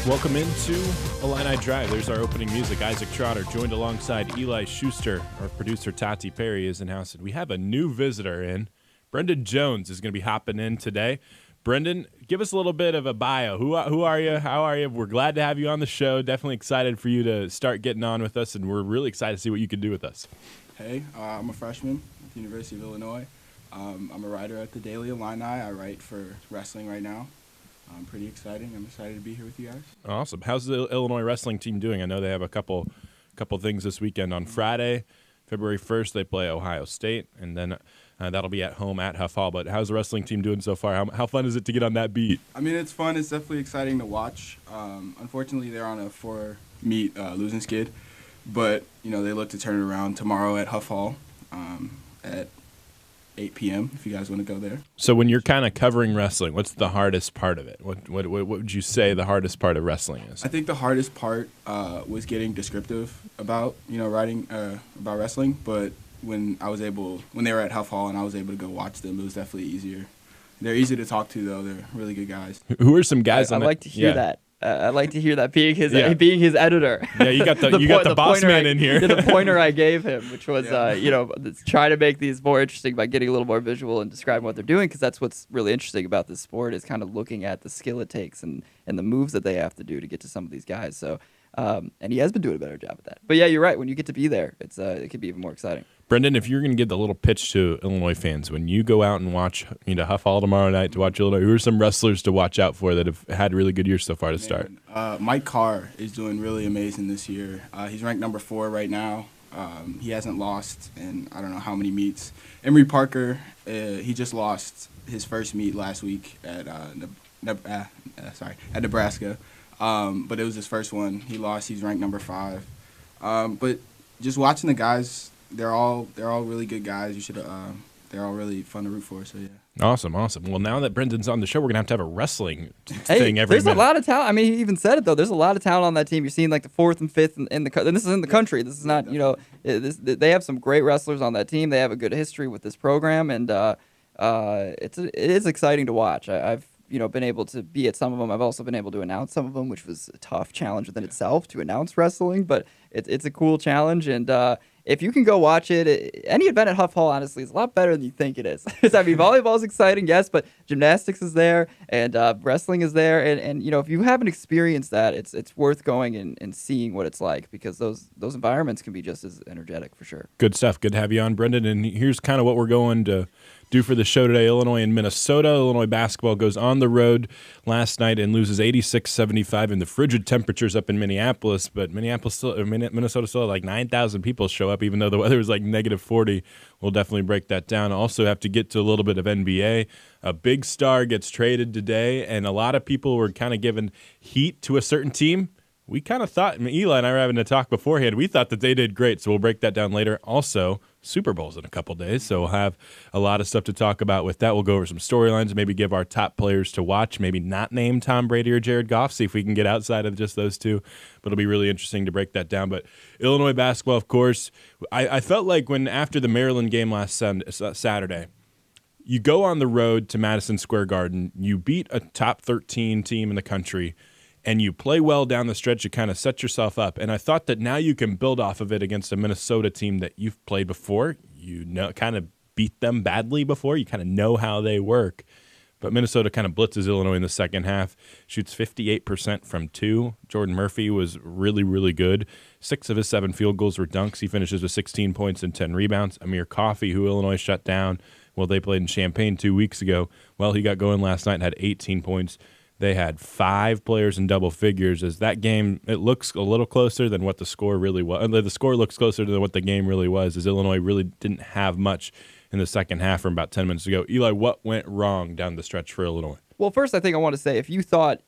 Welcome into Illini Drive. There's our opening music. Isaac Trotter joined alongside Eli Schuster. Our producer Tati Perry is in house. And we have a new visitor in. Brendan Jones is going to be hopping in today. Brendan, give us a little bit of a bio. Who are you? How are you? We're glad to have you on the show. Definitely excited for you to start getting on with us, and we're really excited to see what you can do with us. Hey, I'm a freshman at the University of Illinois. I'm a writer at the Daily Illini. I write for wrestling right now. Pretty exciting. I'm excited to be here with you guys. Awesome. How's the Illinois wrestling team doing? I know they have a couple things this weekend. On Friday, February 1st, they play Ohio State, and then that'll be at home at Huff Hall. But how's the wrestling team doing so far? How fun is it to get on that beat? I mean, it's fun. It's definitely exciting to watch. Unfortunately, they're on a 4-meet losing skid, but they look to turn it around tomorrow at Huff Hall at 8 p.m. if you guys want to go there. So when you're kind of covering wrestling, what's the hardest part of it? What would you say the hardest part of wrestling is? I think the hardest part was getting descriptive about writing about wrestling, but when they were at Huff Hall and I was able to go watch them, it was definitely easier. They're easy to talk to, though. They're really good guys. Who are some guys? I like to hear that. I like to hear that being his editor. Yeah, you got the boss man in here. The pointer I gave him, which was try to make these more interesting by getting a little more visual and describing what they're doing, because that's what's really interesting about this sport is kind of looking at the skill it takes and the moves that they have to do to get to some of these guys. So, and he has been doing a better job at that. But yeah, you're right. When you get to be there, it could be even more exciting. Brendan, if you're going to give the little pitch to Illinois fans, when you go out and watch Huff Hall tomorrow night to watch Illinois, who are some wrestlers to watch out for that have had really good years so far to start? Mike Carr is doing really amazing this year. He's ranked number 4 right now. He hasn't lost in I don't know how many meets. Emory Parker, he just lost his first meet last week at Nebraska, but it was his first one. He lost. He's ranked number 5. But just watching the guys. They're all really good guys. They're all really fun to root for. So yeah. Awesome. Well, now that Brendan's on the show, we're gonna have a wrestling thing every There's minute. a lot of talent. I mean, he even said it though. There's a lot of talent on that team. You're seeing like the 4th and 5th and this is in the country. This is not they have some great wrestlers on that team. They have a good history with this program, and it is exciting to watch. I've been able to be at some of them. I've also been able to announce some of them, which was a tough challenge within itself to announce wrestling, but it's a cool challenge. And if you can go watch it, any event at Huff Hall, honestly, is a lot better than you think it is. I mean, volleyball is exciting, yes, but gymnastics is there, and wrestling is there. And if you haven't experienced that, it's worth going and seeing what it's like, because those environments can be just as energetic for sure. Good stuff. Good to have you on, Brendan. And here's kind of what we're going to do for the show today. Illinois and Minnesota. Illinois basketball goes on the road last night and loses 86-75 in the frigid temperatures up in Minneapolis. But Minnesota still had like 9,000 people show up, even though the weather was like -40. We'll definitely break that down. Also have to get to a little bit of NBA. A big star gets traded today, and a lot of people were kind of giving heat to a certain team. We kind of thought, Eli and I were having a talk beforehand, we thought that they did great, so we'll break that down later. Also, Super Bowl's in a couple days, so we'll have a lot of stuff to talk about with that. We'll go over some storylines, maybe give our top players to watch, maybe not name Tom Brady or Jared Goff, see if we can get outside of just those two. But it'll be really interesting to break that down. But Illinois basketball, of course, I felt like after the Maryland game last Saturday, you go on the road to Madison Square Garden, you beat a top 13 team in the country, and you play well down the stretch, you kind of set yourself up. And I thought that now you can build off of it against a Minnesota team that you've played before. Kind of beat them badly before. You kind of know how they work. But Minnesota kind of blitzes Illinois in the second half, shoots 58% from 2. Jordan Murphy was really, really good. 6 of his 7 field goals were dunks. He finishes with 16 points and 10 rebounds. Amir Coffey, who Illinois shut down, they played in Champaign 2 weeks ago. Well, he got going last night and had 18 points. They had 5 players in double figures. As that game, it looks a little closer than what the score really was. The score looks closer than what the game really was, as Illinois really didn't have much in the second half from about 10 minutes ago. Eli, what went wrong down the stretch for Illinois? Well, first, I think I want to say, if you thought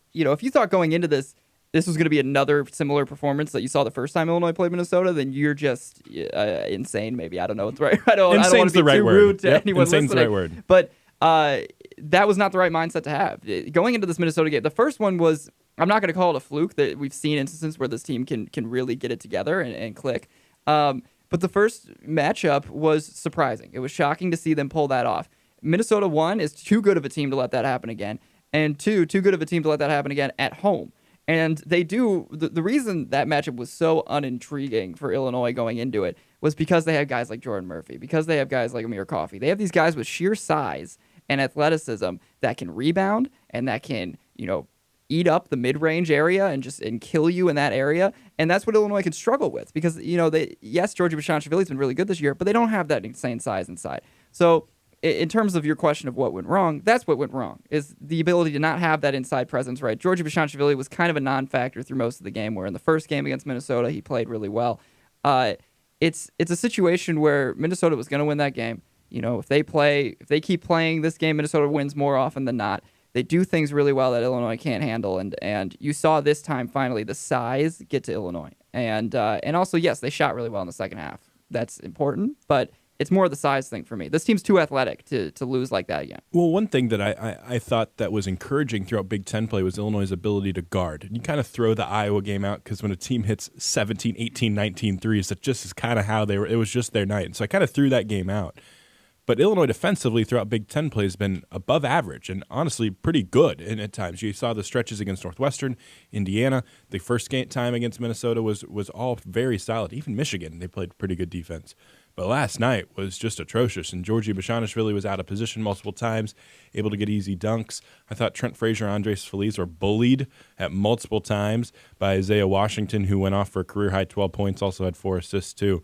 going into this was going to be another similar performance that you saw the first time Illinois played Minnesota, then you're just insane. Maybe I don't know what's right. I don't want to be too rude to anyone listening. Insane's the right word. But that was not the right mindset to have. Going into this Minnesota game, the first one was, I'm not going to call it a fluke. That we've seen instances where this team can really get it together and click. But the first matchup was surprising. It was shocking to see them pull that off. Minnesota, 1, is too good of a team to let that happen again. And 2, too good of a team to let that happen again at home. And they do. The reason that matchup was so unintriguing for Illinois going into it was because they had guys like Jordan Murphy, because they have guys like Amir Coffey. They have these guys with sheer size and athleticism that can rebound and that can, eat up the mid-range area and kill you in that area. And that's what Illinois can struggle with because, yes, Georgia Bashanishvili's been really good this year, but they don't have that insane size inside. So in terms of your question of what went wrong, that's what went wrong, is the ability to not have that inside presence, right? Georgia Bashanishvili was kind of a non-factor through most of the game, where in the first game against Minnesota, he played really well. It's a situation where Minnesota was going to win that game. If they keep playing this game, Minnesota wins more often than not. They do things really well that Illinois can't handle, and you saw this time finally the size get to Illinois, and also yes, they shot really well in the second half. That's important, but it's more the size thing for me. This team's too athletic to lose like that again. Well, one thing that I thought that was encouraging throughout Big Ten play was Illinois' ability to guard. And you kind of throw the Iowa game out because when a team hits 17, 18, 19 threes, that just is kind of how it was just their night. And so I kind of threw that game out. But Illinois defensively throughout Big Ten play has been above average and honestly pretty good at times. You saw the stretches against Northwestern, Indiana. The first time against Minnesota was all very solid. Even Michigan, they played pretty good defense. But last night was just atrocious, and Georgia Bashanishvili was out of position multiple times, able to get easy dunks. I thought Trent Frazier and Andres Feliz were bullied at multiple times by Isaiah Washington, who went off for a career-high 12 points, also had 4 assists too.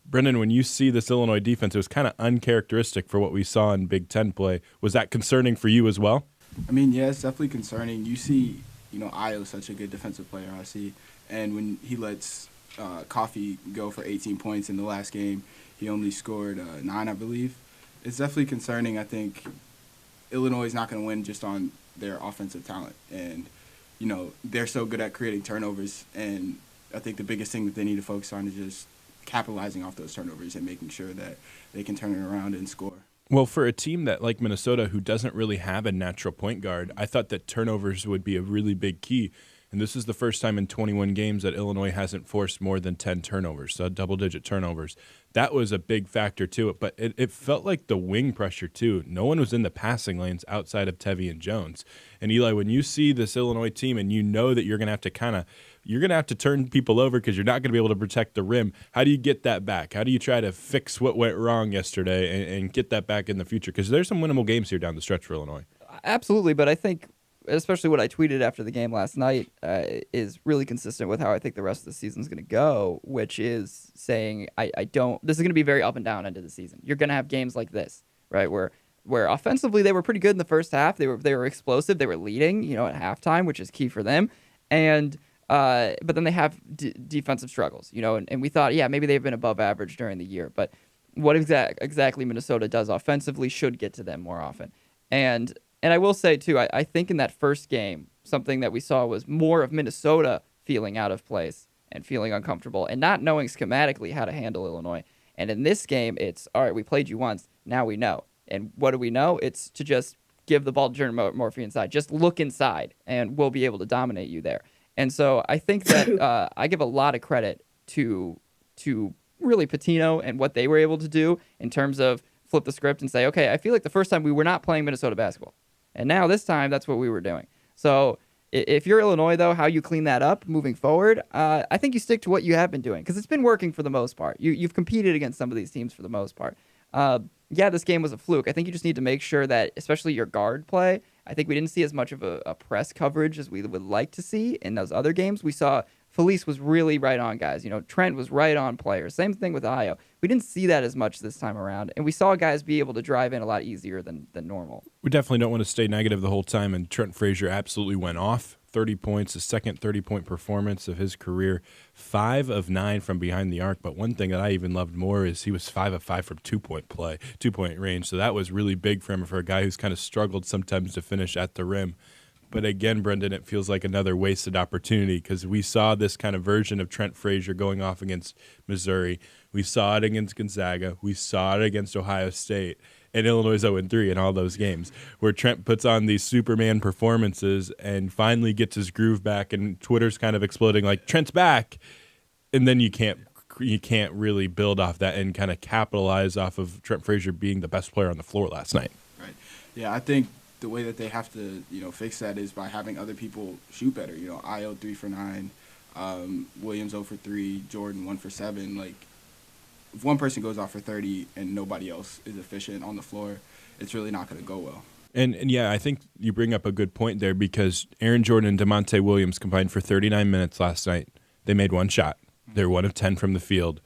Brendan, when you see this Illinois defense, it was kind of uncharacteristic for what we saw in Big Ten play. Was that concerning for you as well? I mean, yeah, it's definitely concerning. You see, Io's such a good defensive player, I see. And when he lets Coffey go for 18 points in the last game, he only scored 9, I believe. It's definitely concerning. I think Illinois is not going to win just on their offensive talent. And, they're so good at creating turnovers. And I think the biggest thing that they need to focus on is just capitalizing off those turnovers and making sure that they can turn it around and score. Well, for a team that like Minnesota, who doesn't really have a natural point guard, I thought that turnovers would be a really big key. And this is the first time in 21 games that Illinois hasn't forced more than 10 turnovers, so double-digit turnovers. That was a big factor to it, but it felt like the wing pressure too. No one was in the passing lanes outside of Tevy and Jones. And Eli, when you see this Illinois team and you know that you're going to have to turn people over because you're not going to be able to protect the rim, how do you get that back? How do you try to fix what went wrong yesterday and get that back in the future? Because there's some winnable games here down the stretch for Illinois. Absolutely, but I think especially what I tweeted after the game last night is really consistent with how I think the rest of the season is going to go, which is saying this is going to be very up and down into the season. You're going to have games like this, right, where offensively they were pretty good in the first half. They were explosive. They were leading, at halftime, which is key for them. And but then they have defensive struggles, and we thought, yeah, maybe they've been above average during the year. But what exactly Minnesota does offensively should get to them more often. And I will say, too, I think in that first game, something that we saw was more of Minnesota feeling out of place and feeling uncomfortable and not knowing schematically how to handle Illinois. And in this game, it's, all right, we played you once, now we know. And what do we know? It's to just give the ball to Jordan Murphy inside. Just look inside, and we'll be able to dominate you there. And so I think that I give a lot of credit to really Pitino and what they were able to do in terms of flip the script and say, okay, I feel like the first time we were not playing Minnesota basketball. And now this time, that's what we were doing. So if you're Illinois, though, how you clean that up moving forward, I think you stick to what you have been doing because it's been working for the most part. You've competed against some of these teams for the most part. Yeah, this game was a fluke. I think you just need to make sure that, especially your guard play, I think we didn't see as much of a press coverage as we would like to see in those other games. We saw Felice was really right on guys. Trent was right on players. Same thing with Io. We didn't see that as much this time around, and we saw guys be able to drive in a lot easier than normal. We definitely don't want to stay negative the whole time, and Trent Frazier absolutely went off. 30 points, his second 30-point performance of his career, 5 of 9 from behind the arc. But one thing that I even loved more is he was 5 of 5 from two-point range. So that was really big for him, for a guy who's kind of struggled sometimes to finish at the rim. But again, Brendan, it feels like another wasted opportunity because we saw this kind of version of Trent Frazier going off against Missouri. We saw it against Gonzaga. We saw it against Ohio State. And Illinois 0-3 in all those games, where Trent puts on these Superman performances and finally gets his groove back, and Twitter's kind of exploding like, Trent's back. And then you can't really build off that and kind of capitalize off of Trent Frazier being the best player on the floor last night. Right. Yeah, I think the way that they have to, fix that is by having other people shoot better. Io 3 for 9, Williams 0 for 3, Jordan 1 for 7. Like, if one person goes off for 30 and nobody else is efficient on the floor, it's really not going to go well. And yeah, I think you bring up a good point there because Aaron Jordan and DeMonte Williams combined for 39 minutes last night. They made one shot. They're 1 of 10 from the field.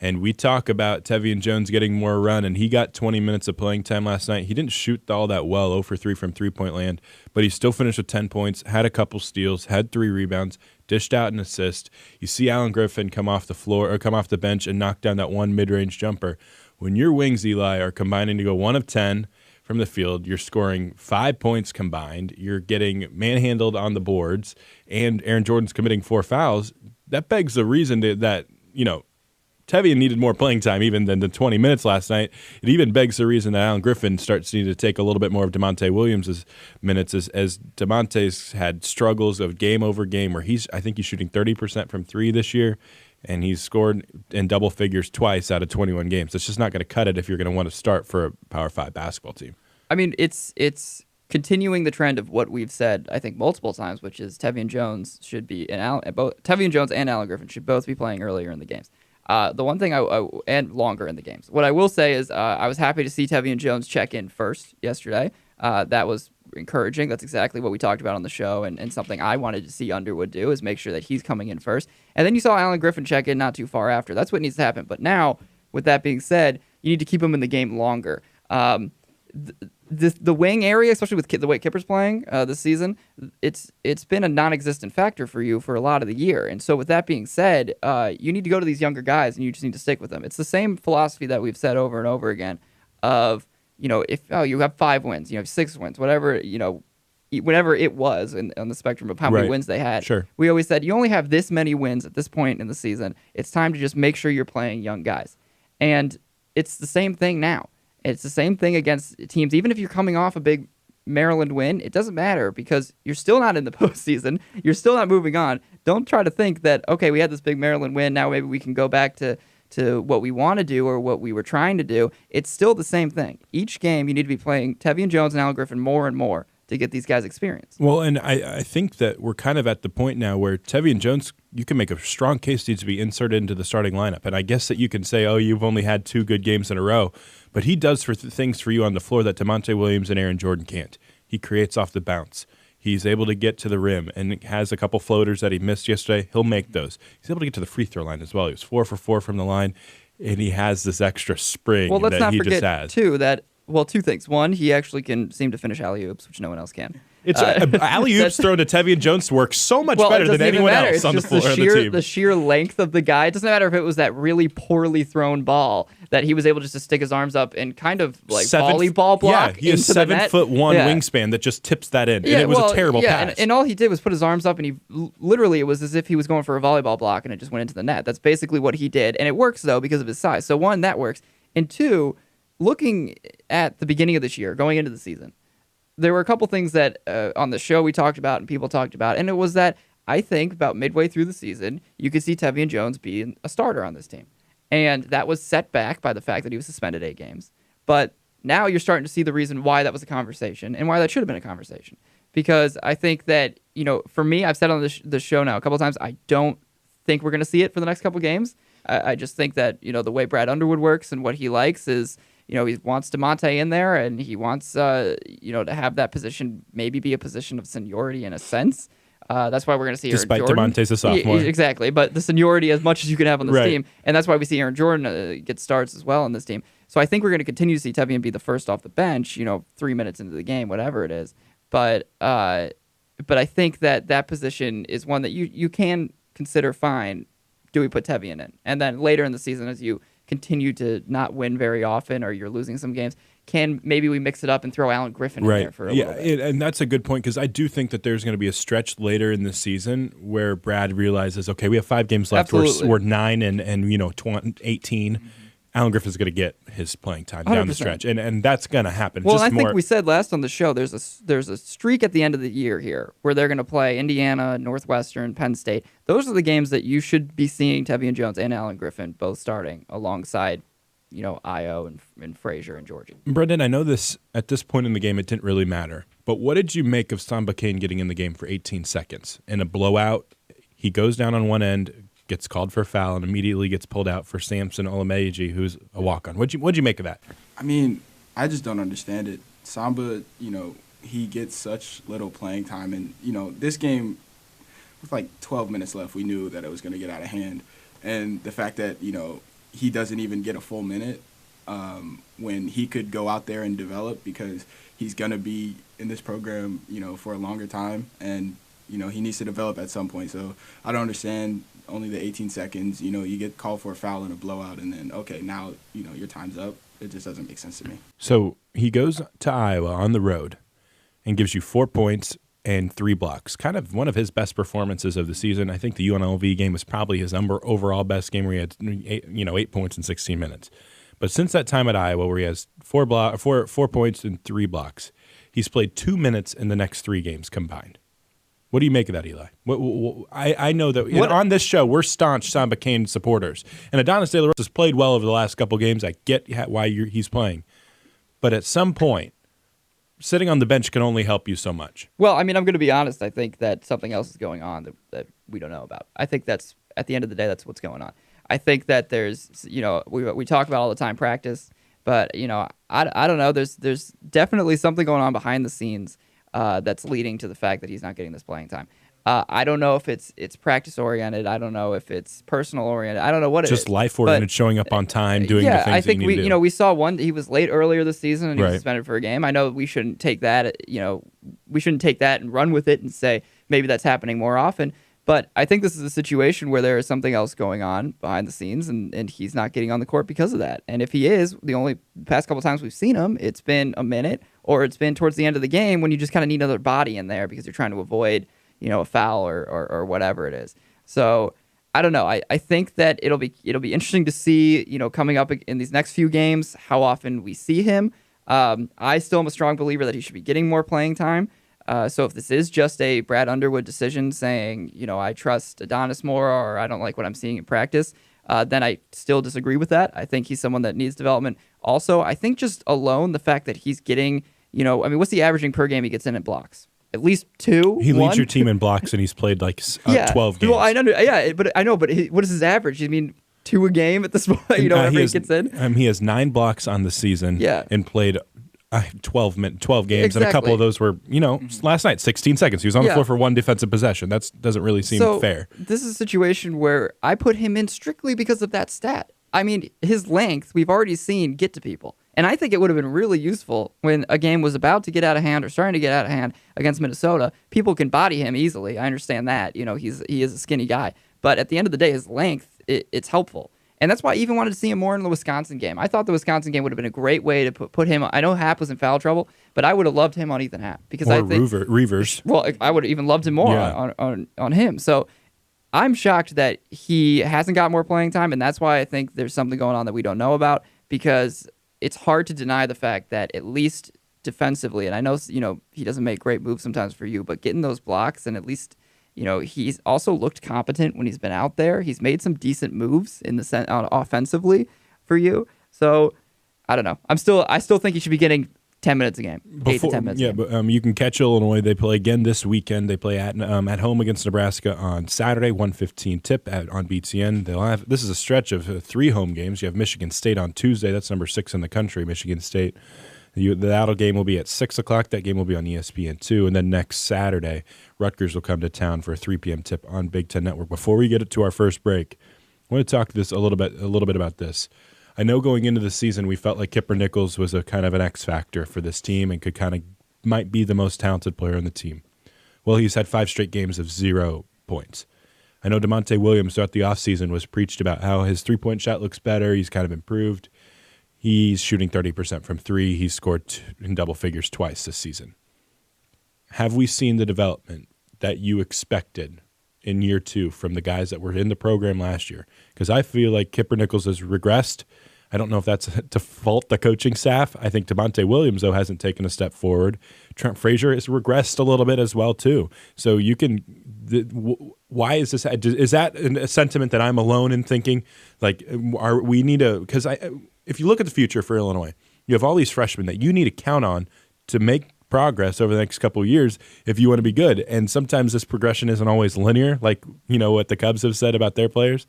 And we talk about Tevian Jones getting more run, and he got 20 minutes of playing time last night. He didn't shoot all that well, 0 for 3 from three-point land, but he still finished with 10 points, had a couple steals, had 3 rebounds, dished out an assist. You see Alan Griffin come off the bench and knock down that one mid-range jumper. When your wings, Eli, are combining to go 1 of 10 from the field, you're scoring 5 points combined, you're getting manhandled on the boards, and Aaron Jordan's committing 4 fouls, that begs the reason that Tevian needed more playing time even than the 20 minutes last night. It even begs the reason that Alan Griffin starts to need to take a little bit more of DeMonte Williams' minutes as DeMonte's had struggles of game over game where I think he's shooting 30% from 3 this year, and he's scored in double figures twice out of 21 games. It's just not going to cut it if you're going to want to start for a Power 5 basketball team. I mean, it's continuing the trend of what we've said, I think, multiple times, which is Tevian Jones should be Tevian Jones and Alan Griffin should both be playing earlier in the games. The one thing and longer in the games. What I will say is I was happy to see Tevian Jones check in first yesterday. That was encouraging. That's exactly what we talked about on the show, and something I wanted to see Underwood do is make sure that he's coming in first. And then you saw Alan Griffin check in not too far after. That's what needs to happen. But now, with that being said, you need to keep him in the game longer. The wing area, especially with the way Kipper's playing this season, it's been a non-existent factor for you for a lot of the year. And so with that being said, you need to go to these younger guys and you just need to stick with them. It's the same philosophy that we've said over and over again of, if you have 5 wins, you have 6 wins, whatever, whenever it was on the spectrum of how many wins they had. Sure. We always said, you only have this many wins at this point in the season. It's time to just make sure you're playing young guys. And it's the same thing now. It's the same thing against teams. Even if you're coming off a big Maryland win, it doesn't matter because you're still not in the postseason. You're still not moving on. Don't try to think that, okay, we had this big Maryland win. Now maybe we can go back to what we want to do or what we were trying to do. It's still the same thing. Each game, you need to be playing Tevian Jones and Alan Griffin more and more to get these guys experience. Well, and I think that we're kind of at the point now where Tevian Jones, you can make a strong case needs to be inserted into the starting lineup. And I guess that you can say, oh, you've only had 2 good games in a row. But he does things for you on the floor that DeMonte Williams and Aaron Jordan can't. He creates off the bounce. He's able to get to the rim and has a couple floaters that he missed yesterday. He'll make those. He's able to get to the free throw line as well. He was 4 for 4 from the line, and he has this extra spring let's that not he forget, just has. Too, that, 2 things. One, he actually can seem to finish alley-oops, which no one else can. It's alley-oops thrown to Tevian Jones works so much better than anyone else on the floor of the team. The sheer length of the guy. It doesn't matter if it was that really poorly thrown ball that he was able just to stick his arms up and kind of like volleyball block. Yeah, he has 7'1" wingspan that just tips that in. And it was a terrible pass. And all he did was put his arms up and he literally, it was as if he was going for a volleyball block and it just went into the net. That's basically what he did. And it works though because of his size. So one, that works. And two, looking at the beginning of this year, going into the season, there were a couple things that on the show we talked about and people talked about, and it was that I think about midway through the season, you could see Tevian Jones being a starter on this team. And that was set back by the fact that he was suspended 8 games. But now you're starting to see the reason why that was a conversation and why that should have been a conversation. Because I think that, for me, I've said on the show now a couple of times, I don't think we're going to see it for the next couple of games. I just think that, the way Brad Underwood works and what he likes is, he wants DeMonte in there, and he wants, to have that position maybe be a position of seniority in a sense. That's why we're going to see Despite Aaron Jordan. DeMonte's a sophomore. Exactly, but the seniority as much as you can have on this team, and that's why we see Aaron Jordan get starts as well on this team. So I think we're going to continue to see Tevian be the first off the bench, 3 minutes into the game, whatever it is. But I think that position is one that you can consider fine. Do we put Tevian in? And then later in the season, as you continue to not win very often or you're losing some games, maybe we mix it up and throw Alan Griffin in there for a little bit. And that's a good point because I do think that there's going to be a stretch later in the season where Brad realizes, okay, we have 5 games left. We're 9 and 18. Mm-hmm. Alan Griffin's going to get his playing time 100%. Down the stretch, and that's going to happen. Well, I think we said last on the show there's a streak at the end of the year here where they're going to play Indiana, Northwestern, Penn State. Those are the games that you should be seeing Tevian Jones and Alan Griffin both starting alongside Io and Frazier and Georgie. Brendan, I know this at this point in the game it didn't really matter, but what did you make of Samba Kane getting in the game for 18 seconds in a blowout? He goes down on one end, gets called for a foul, and immediately gets pulled out for Samson Olameji, who's a walk-on. What'd you make of that? I mean, I just don't understand it. Samba, he gets such little playing time, and this game with like 12 minutes left, we knew that it was going to get out of hand, and the fact that he doesn't even get a full minute when he could go out there and develop, because he's going to be in this program for a longer time, and he needs to develop at some point. So I don't understand only the 18 seconds. You get called for a foul in a blowout, and then okay, now your time's up. It just doesn't make sense to me. So he goes to Iowa on the road and gives you 4 points and 3 blocks. Kind of one of his best performances of the season. I think the UNLV game was probably his overall best game, where he had 8 points in 16 minutes. But since that time at Iowa, where he has 4 points and 3 blocks, he's played 2 minutes in the next 3 games combined. What do you make of that, Eli? I know that on this show, we're staunch Samba Kane supporters. And Adonis De La Rosa has played well over the last couple games. I get why he's playing. But at some point, sitting on the bench can only help you so much. Well, I mean, I'm going to be honest. I think that something else is going on that we don't know about. I think that's, at the end of the day, that's what's going on. I think that there's, we talk about all the time practice, but, I don't know. There's definitely something going on behind the scenes that's leading to the fact that he's not getting this playing time. I don't know if it's practice oriented. I don't know if it's personal oriented. I don't know what it is. Just life oriented, showing up on time, doing the things I think that you need to do. we saw he was late earlier this season and he was Right. suspended for a game. I know we shouldn't take that. We shouldn't take that and run with it and say maybe that's happening more often. But I think this is a situation where there is something else going on behind the scenes, and he's not getting on the court because of that. And if he is, the only past couple times we've seen him, it's been a minute, or it's been towards the end of the game when you just kind of need another body in there because you're trying to avoid, a foul or whatever it is. So I don't know. I think that it'll be interesting to see, coming up in these next few games, how often we see him. I still am a strong believer that he should be getting more playing time. So if this is just a Brad Underwood decision saying, I trust Adonis more or I don't like what I'm seeing in practice, then I still disagree with that. I think he's someone that needs development. Also, I think just alone the fact that he's getting, what's the averaging per game he gets in blocks? At least 2. He leads 1? your team in blocks, and he's played 12 games. Well, I know. Yeah, but I know. But what is his average? 2 a game at this point. Whenever he gets in. He has 9 blocks on the season. Yeah. And played 12 games, Exactly. and a couple of those were, last night, 16 seconds. He was on the floor for 1 defensive possession. That doesn't really seem fair. This is a situation where I put him in strictly because of that stat. I mean, his length, we've already seen get to people. And I think it would have been really useful when a game was about to get out of hand or starting to get out of hand against Minnesota. People can body him easily. I understand that. He is a skinny guy. But at the end of the day, his length, it's helpful. And that's why I even wanted to see him more in the Wisconsin game. I thought the Wisconsin game would have been a great way to put him. I know Happ was in foul trouble, but I would have loved him on Ethan Happ because I think Reavers. Well, I would have even loved him more on him. So I'm shocked that he hasn't got more playing time, and that's why I think there's something going on that we don't know about, because it's hard to deny the fact that at least defensively, and I know he doesn't make great moves sometimes for you, but getting those blocks and at least. He's also looked competent when he's been out there. He's made some decent moves in the offensively for you. So I don't know. I still think he should be getting 10 minutes a game, 8 to 10 minutes. Yeah, but you can catch Illinois. They play again this weekend. They play at home against Nebraska on Saturday, 1:15 tip on BTN. This is a stretch of 3 home games. You have Michigan State on Tuesday. That's number 6 in the country. Michigan State. The Adel game will be at 6 o'clock. That game will be on ESPN2. And then next Saturday, Rutgers will come to town for a 3 p.m. tip on Big Ten Network. Before we get to our first break, I want to talk a little bit about this. I know going into the season, we felt like Kipper Nichols was a kind of an X factor for this team and might be the most talented player on the team. Well, he's had 5 straight games of 0 points. I know DeMonte Williams throughout the offseason was preached about how his 3-point shot looks better. He's kind of improved. He's shooting 30% from 3. He's scored in double figures twice this season. Have we seen the development that you expected in year 2 from the guys that were in the program last year? Because I feel like Kipper Nichols has regressed. I don't know if that's to fault the coaching staff. I think DeMonte Williams, though, hasn't taken a step forward. Trent Frazier has regressed a little bit as well, too. So you can why is this? Is that a sentiment that I'm alone in thinking? Like, we need to – because if you look at the future for Illinois, you have all these freshmen that you need to count on to make progress over the next couple of years if you want to be good. And sometimes this progression isn't always linear, like, what the Cubs have said about their players.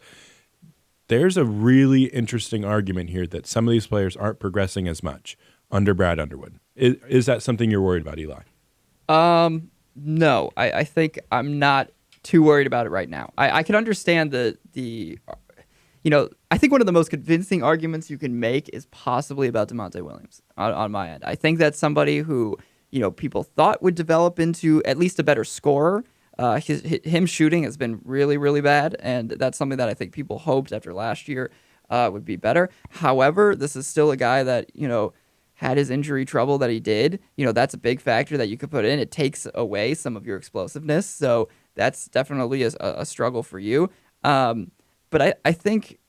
There's a really interesting argument here that some of these players aren't progressing as much under Brad Underwood. Is that something you're worried about, Eli? No, I think I'm not too worried about it right now. I can understand I think one of the most convincing arguments you can make is possibly about DeMonte Williams on my end. I think that's somebody who, people thought would develop into at least a better scorer. Him shooting has been really, really bad, and that's something that I think people hoped after last year would be better. However, this is still a guy that, had his injury trouble that he did. That's a big factor that you could put in. It takes away some of your explosiveness, so that's definitely a struggle for you. But I think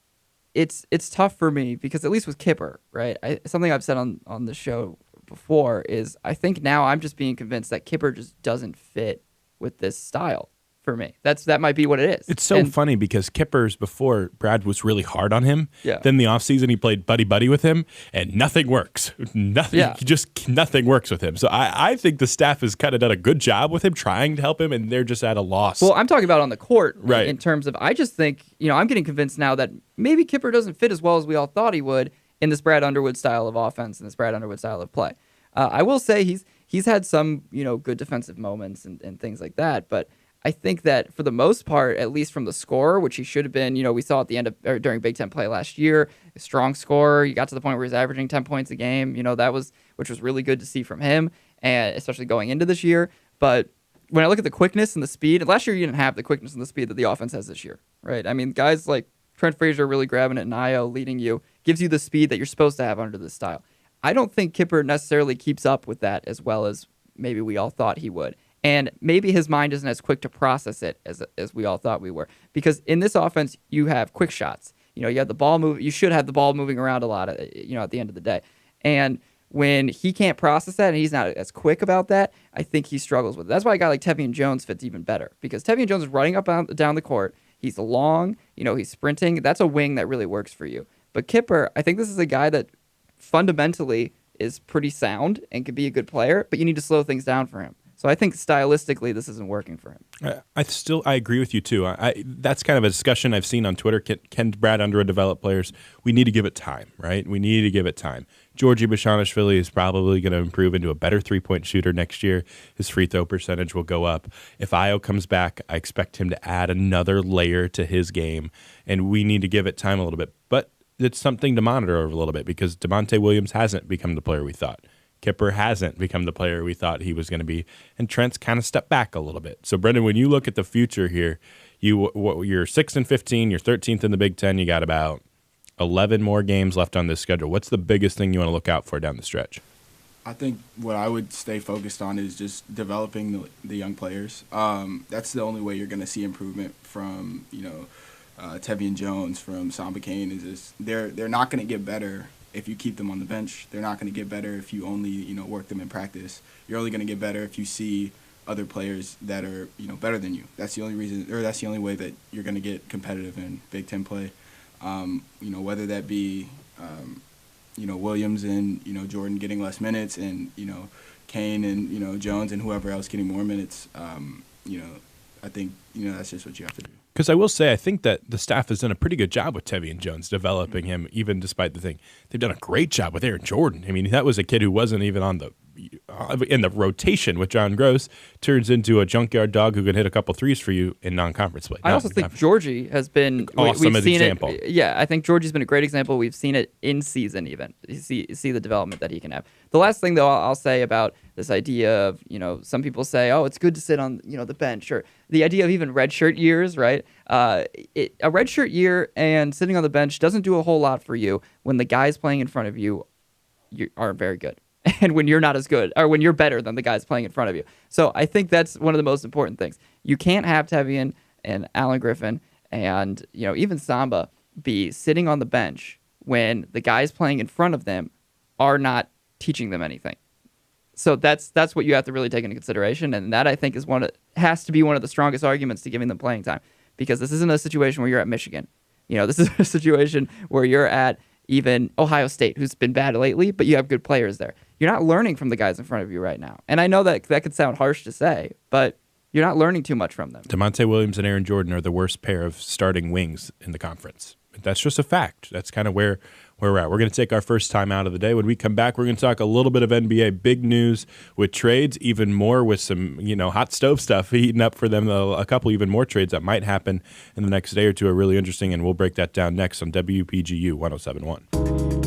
it's tough for me because at least with Kipper, right? Something I've said on the show before is I think now I'm just being convinced that Kipper just doesn't fit with this style for me. That might be what it is. It's so funny because Kippers, before Brad was really hard on him, yeah. Then the offseason he played buddy-buddy with him, and nothing works. Nothing works with him. So I think the staff has kind of done a good job with him, trying to help him, and they're just at a loss. Well, I'm talking about on the court, right? In terms of, I just think, I'm getting convinced now that maybe Kipper doesn't fit as well as we all thought he would in this Brad Underwood style of offense and this Brad Underwood style of play. I will say he's had some, good defensive moments and things like that, but I think that for the most part, at least from the scorer, which he should have been, we saw at the end of or during Big Ten play last year, a strong scorer. He got to the point where he's averaging 10 points a game. Which was really good to see from him, and especially going into this year. But when I look at the quickness and the speed, and last year you didn't have the quickness and the speed that the offense has this year, right? I mean, guys like Trent Frazier really grabbing it, and Io leading you gives you the speed that you're supposed to have under this style. I don't think Kipper necessarily keeps up with that as well as maybe we all thought he would. And maybe his mind isn't as quick to process it as we all thought we were. Because in this offense, you have quick shots. You have the ball move. You should have the ball moving around a lot, at the end of the day. And when he can't process that and he's not as quick about that, I think he struggles with it. That's why a guy like Tevian Jones fits even better. Because Tevian Jones is running up down the court. He's long. He's sprinting. That's a wing that really works for you. But Kipper, I think this is a guy that fundamentally is pretty sound and could be a good player, but you need to slow things down for him. So I think stylistically this isn't working for him. I agree with you too. That's kind of a discussion I've seen on Twitter. Can Brad Underwood develop players? We need to give it time, right? We need to give it time. Georgie Bashanishvili is probably going to improve into a better three-point shooter next year. His free throw percentage will go up. If Io comes back, I expect him to add another layer to his game, and we need to give it time a little bit. But it's something to monitor over a little bit because DeMonte Williams hasn't become the player we thought. Kipper hasn't become the player we thought he was going to be, and Trent's kind of stepped back a little bit. So, Brendan, when you look at the future here, you're 6-15, you're 13th in the Big Ten, you got about 11 more games left on this schedule. What's the biggest thing you want to look out for down the stretch? I think what I would stay focused on is just developing the young players. That's the only way you're going to see improvement from, Tevian Jones, from Samba Kane. They're not going to get better if you keep them on the bench. They're not going to get better if you only, work them in practice. You're only going to get better if you see other players that are, better than you. That's the only reason, or that's the only way that you're going to get competitive in Big Ten play. Whether that be, Williams and, Jordan getting less minutes and, Kane and, Jones and whoever else getting more minutes, I think, that's just what you have to do. Because I will say, I think that the staff has done a pretty good job with Tevian Jones developing him, even despite the thing. They've done a great job with Aaron Jordan. I mean, that was a kid who wasn't even in the rotation with John Gross, turns into a junkyard dog who can hit a couple threes for you in non-conference play. I also think Georgie has been awesome we've seen example. I think Georgie's been a great example. We've seen it in season even. You see the development that he can have. The last thing, though, I'll say about this idea of, some people say, oh, it's good to sit on, the bench, or the idea of even redshirt years, right? A redshirt year and sitting on the bench doesn't do a whole lot for you when the guys playing in front of you aren't very good. And when you're not as good, or when you're better than the guys playing in front of you. So I think that's one of the most important things. You can't have Tevian and Alan Griffin and, even Samba be sitting on the bench when the guys playing in front of them are not teaching them anything. So that's what you have to really take into consideration, and that I think has to be one of the strongest arguments to giving them playing time, because this isn't a situation where you're at Michigan. This is a situation where you're at even Ohio State, who's been bad lately, but you have good players there. You're not learning from the guys in front of you right now. And I know that could sound harsh to say, but you're not learning too much from them. DeMonte Williams and Aaron Jordan are the worst pair of starting wings in the conference. That's just a fact. That's kind of where we're at. We're going to take our first time out of the day. When we come back, we're going to talk a little bit of NBA, big news with trades, even more with some, hot stove stuff heating up for them. A couple even more trades that might happen in the next day or two are really interesting, and we'll break that down next on WPGU 107.1.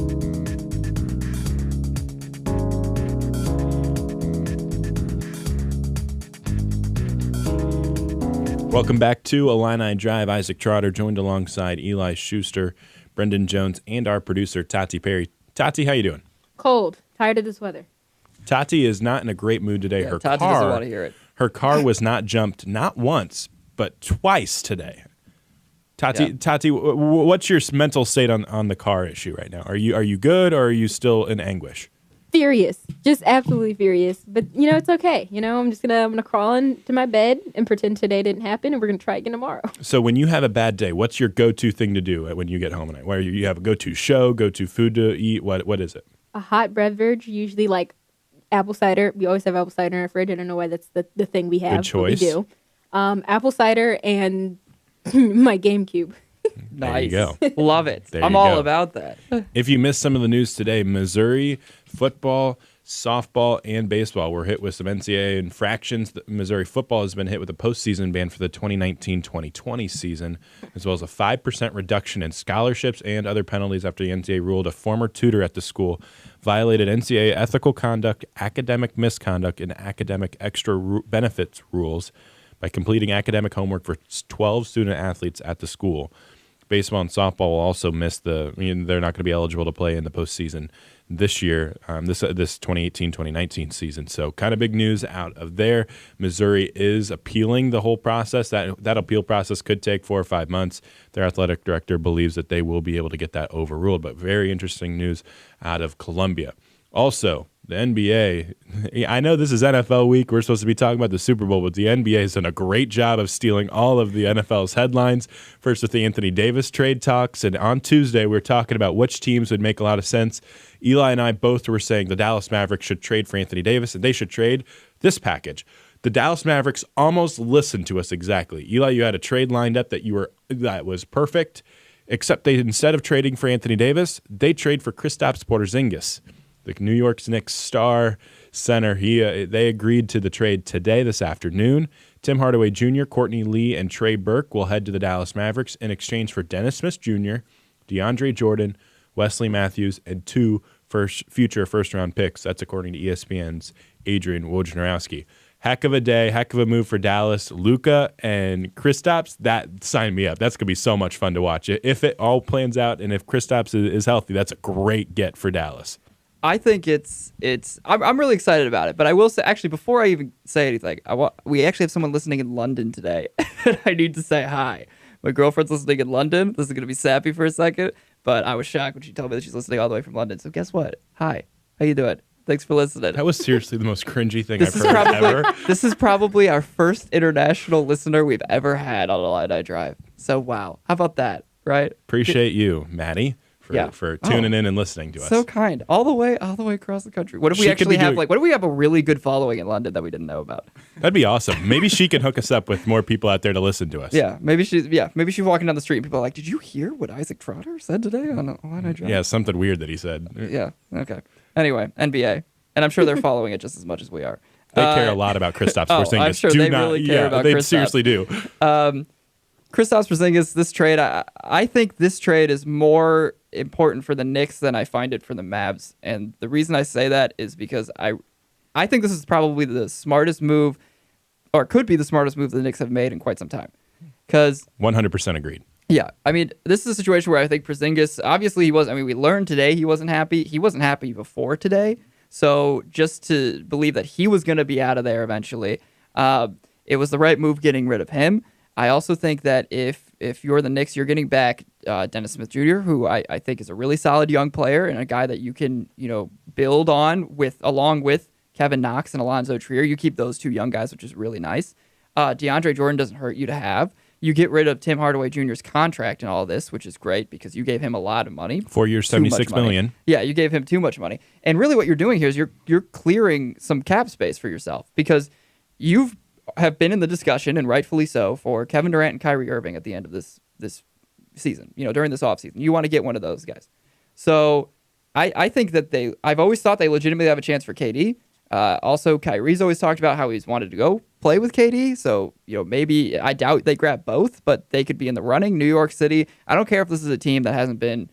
Welcome back to Illini Drive. Isaac Trotter joined alongside Eli Schuster, Brendan Jones, and our producer, Tati Perry. Tati, how you doing? Cold. Tired of this weather. Tati is not in a great mood today. Yeah, Tati doesn't want to hear it. Her car was not jumped not once, but twice today. Tati, what's your mental state on the car issue right now? Are you good, or are you still in anguish? Furious. Just absolutely furious. But, it's okay. I'm gonna crawl into my bed and pretend today didn't happen, and we're going to try again tomorrow. So when you have a bad day, what's your go-to thing to do when you get home at night? Where you have a go-to show, go-to food to eat? What is it? A hot beverage, usually like apple cider. We always have apple cider in our fridge. I don't know why that's the thing we have. Good choice. But we do. Apple cider and my GameCube. Nice. There you go. Love it. There I'm you all go. about that. If you missed some of the news today, Missouri football, softball, and baseball were hit with some NCAA infractions. Missouri football has been hit with a postseason ban for the 2019-2020 season, as well as a 5% reduction in scholarships and other penalties after the NCAA ruled a former tutor at the school violated NCAA ethical conduct, academic misconduct, and academic extra benefits rules by completing academic homework for 12 student athletes at the school. Baseball and softball will also miss they're not going to be eligible to play in the postseason this year, this 2018-2019 season. So kind of big news out of there. Missouri is appealing the whole process. That appeal process could take 4 or 5 months. Their athletic director believes that they will be able to get that overruled, but very interesting news out of Columbia. Also, the NBA, I know this is NFL week. We're supposed to be talking about the Super Bowl, but the NBA has done a great job of stealing all of the NFL's headlines. First with the Anthony Davis trade talks, and on Tuesday we're talking about which teams would make a lot of sense. Eli and I both were saying the Dallas Mavericks should trade for Anthony Davis, and they should trade this package. The Dallas Mavericks almost listened to us exactly. Eli, you had a trade lined up that was perfect, except they, instead of trading for Anthony Davis, they trade for Kristaps Porzingis, the New York Knicks star center. They agreed to the trade today, this afternoon. Tim Hardaway Jr., Courtney Lee, and Trey Burke will head to the Dallas Mavericks in exchange for Dennis Smith Jr., DeAndre Jordan, Wesley Matthews, and 2 future first-round picks. That's according to ESPN's Adrian Wojnarowski. Heck of a day, heck of a move for Dallas. Luka and Kristaps, that signed me up. That's going to be so much fun to watch. If it all plans out and if Kristaps is healthy, that's a great get for Dallas. I think I'm really excited about it, but I will say, actually, before I even say anything, we actually have someone listening in London today, and I need to say hi. My girlfriend's listening in London. This is going to be sappy for a second, but I was shocked when she told me that she's listening all the way from London. So guess what? Hi. How you doing? Thanks for listening. That was seriously the most cringy thing I've heard ever. This is probably our first international listener we've ever had on Illini Drive. So, wow. How about that, right? Appreciate you, Maddie. For tuning in and listening to us. So kind. All the way across the country. What if we actually have what if we have a really good following in London that we didn't know about? That'd be awesome. Maybe she can hook us up with more people out there to listen to us. Maybe she's walking down the street and people are like, "Did you hear what Isaac Trotter said today on Illini Drive?" Yeah, something weird that he said. Yeah. Okay. Anyway, NBA. And I'm sure they're following it just as much as we are. They care a lot about Kristaps Porzingis. I'm sure they really care about Kristaps. They seriously do. Kristaps Porzingis, this trade, I think this trade is more important for the Knicks than I find it for the Mavs. And the reason I say that is because I think this is probably the smartest move, or could be the smartest move the Knicks have made in quite some time. 100% agreed. Yeah, I mean, this is a situation where I think Porzingis, obviously we learned today he wasn't happy. He wasn't happy before today. So just to believe that he was going to be out of there eventually, it was the right move getting rid of him. I also think that if you're the Knicks, you're getting back Dennis Smith Jr., who I think is a really solid young player and a guy that you can build on along with Kevin Knox and Alonzo Trier. You keep those 2 young guys, which is really nice. DeAndre Jordan doesn't hurt you to have. You get rid of Tim Hardaway Jr.'s contract and all this, which is great because you gave him a lot of money. 4 years, $76 million. Yeah, you gave him too much money. And really what you're doing here is you're clearing some cap space for yourself because have been in the discussion, and rightfully so, for Kevin Durant and Kyrie Irving at the end of this season, during this offseason. You want to get one of those guys. So I think that I've always thought they legitimately have a chance for KD. Also, Kyrie's always talked about how he's wanted to go play with KD. So, maybe I doubt they grab both, but they could be in the running. New York City, I don't care if this is a team that hasn't been,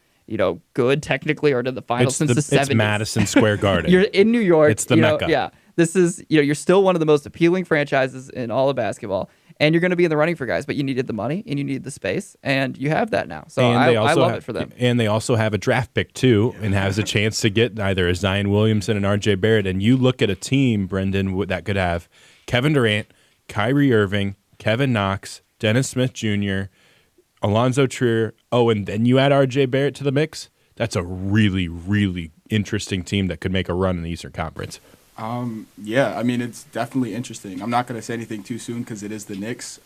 good technically or to the finals since the 70s. It's Madison Square Garden. You're in New York. It's the Mecca. Yeah. This is, you're still one of the most appealing franchises in all of basketball. And you're going to be in the running for guys, but you needed the money and you needed the space, and you have that now. So I love it for them. And they also have a draft pick, too, and has a chance to get either a Zion Williamson and R.J. Barrett. And you look at a team, Brendan, that could have Kevin Durant, Kyrie Irving, Kevin Knox, Dennis Smith Jr., Alonzo Trier. Oh, and then you add R.J. Barrett to the mix. That's a really, really interesting team that could make a run in the Eastern Conference. Yeah, I mean, it's definitely interesting. I'm not going to say anything too soon because it is the Knicks.